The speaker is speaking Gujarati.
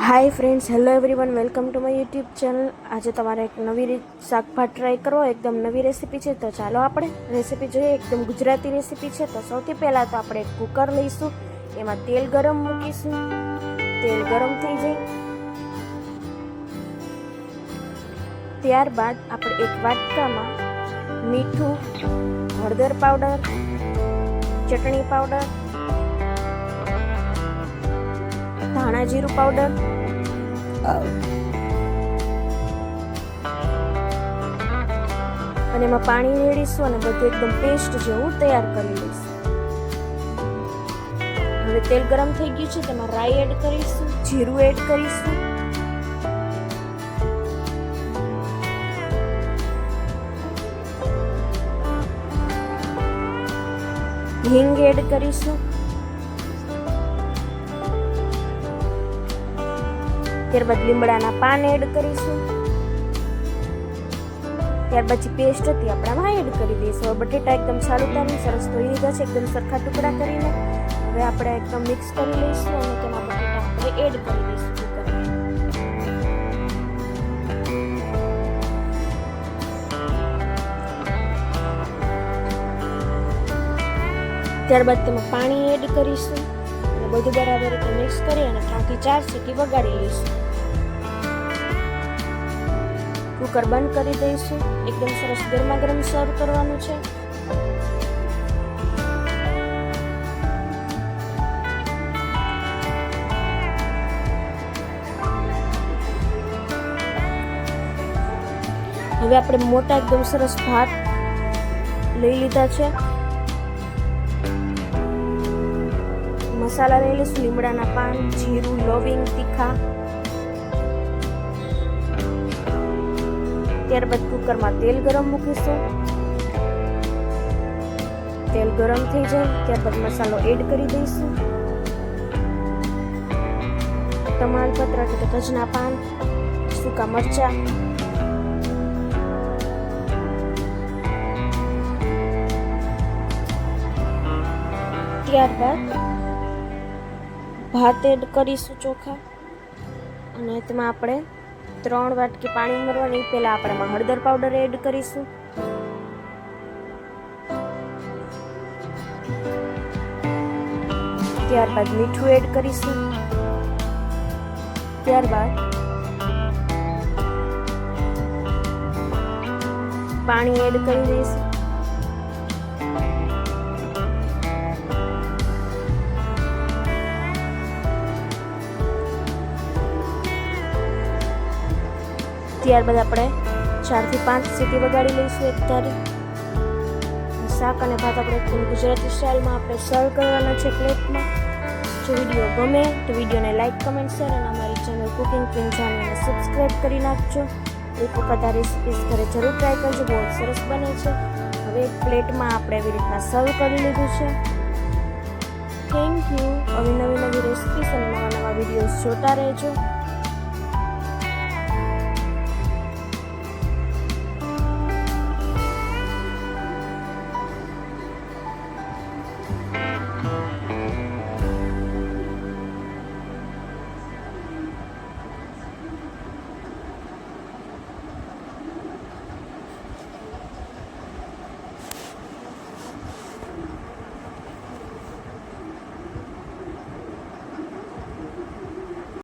Hi friends, hello everyone, welcome to my YouTube channel. આજે તમારે એક નવી રીત શાકભાત ટ્રાય કરો, એકદમ નવી રેસીપી છે. તો ચાલો આપણે રેસીપી જોઈએ. એકદમ ગુજરાતી રેસીપી છે. તો સૌથી પહેલાં તો આપણે એક કુકર લઈશું, એમાં તેલ ગરમ મૂકીશું. તેલ ગરમ થઈ જાય ત્યારબાદ આપણે એક વાટકામાં મીઠું, હળદર પાવડર, ચટણી પાવડર, ધાણા જીરું પાવડર અને એમાં પાણી રેડીશું અને બધું એકદમ પેસ્ટ જેવું તૈયાર કરી લઈશું. હવે તેલ ગરમ થઈ ગયું છે, તેમાં રાઈ એડ કરીશું, જીરું એડ કરીશું, હિંગ એડ કરીશું, ત્યારબાદ લીમડાના પાન એડ કરીશું, ત્યારબાદ જે પેસ્ટ હતી આપણે આમાં એડ કરી દઈશું. બટેટા એકદમ સારું તારી સરસ ધોઈ લીધા છે, એકદમ સરખા ટુકડા કરીને. હવે આપણે એકદમ મિક્સ કરી લઈશું અને તેમાં બટેટા આપણે એડ કરી દઈશું. ત્યારબાદ તેમાં પાણી એડ કરીશું અને બધું બરાબર રીતે મિક્સ કરી અને 3 થી 4 સીટી વગાડી લઈશું. કુકર બંધ કરી દઈશું. એકદમ સરસ ગરમા ગરમ સર્વ કરવાનું છે. હવે આપણે મોટા એકદમ સરસ ભાત લઈ લીધા છે. મસાલા લઈ લઈશું, લીમડાના પાન, જીરું, લવિંગ, તીખા. ત્યારબાદ કુકરમાં તેલ ગરમ મૂકીશું. તેલ ગરમ થઈ જાય ત્યારબાદ મસાલો એડ કરી દઈશું. તમાલપત્ર એટલે કે તજના પાન, સૂકા મરચા, ત્યારબાદ ભાત એડ કરીશું ચોખા અને તેમાં આપણે 3 વાટકી પાણી ઉમેરવાની. પહેલા આપણે એમાં હળદર પાવડર એડ કરીશું, ત્યારબાદ મીઠું એડ કરીશું, ત્યારબાદ પાણી એડ કરી દઈશું. ત્યારબાદ આપણે 4 થી 5 સીટી વગાડી લઈશું એક ધારી. શાક અને ભાત આપણે એકદમ ગુજરાતી સ્ટાઇલમાં આપણે સર્વ કરવાના છે પ્લેટમાં. જો વિડીયો ગમે તો વિડીયોને લાઈક, કમેન્ટ, શેર અને અમારી ચેનલ કુકિંગ ક્વીન ચેનલને સબસ્ક્રાઈબ કરી નાખજો. એક વખત આ રેસીપીસ ઘરે જરૂર ટ્રાય કરજો, બહુ સરસ બને છે. હવે એક પ્લેટમાં આપણે એવી રીતના સર્વ કરી લીધું છે. Thank you. હવે નવી રેસીપીસ અને નવા વિડીયોઝ જોતા રહેજો.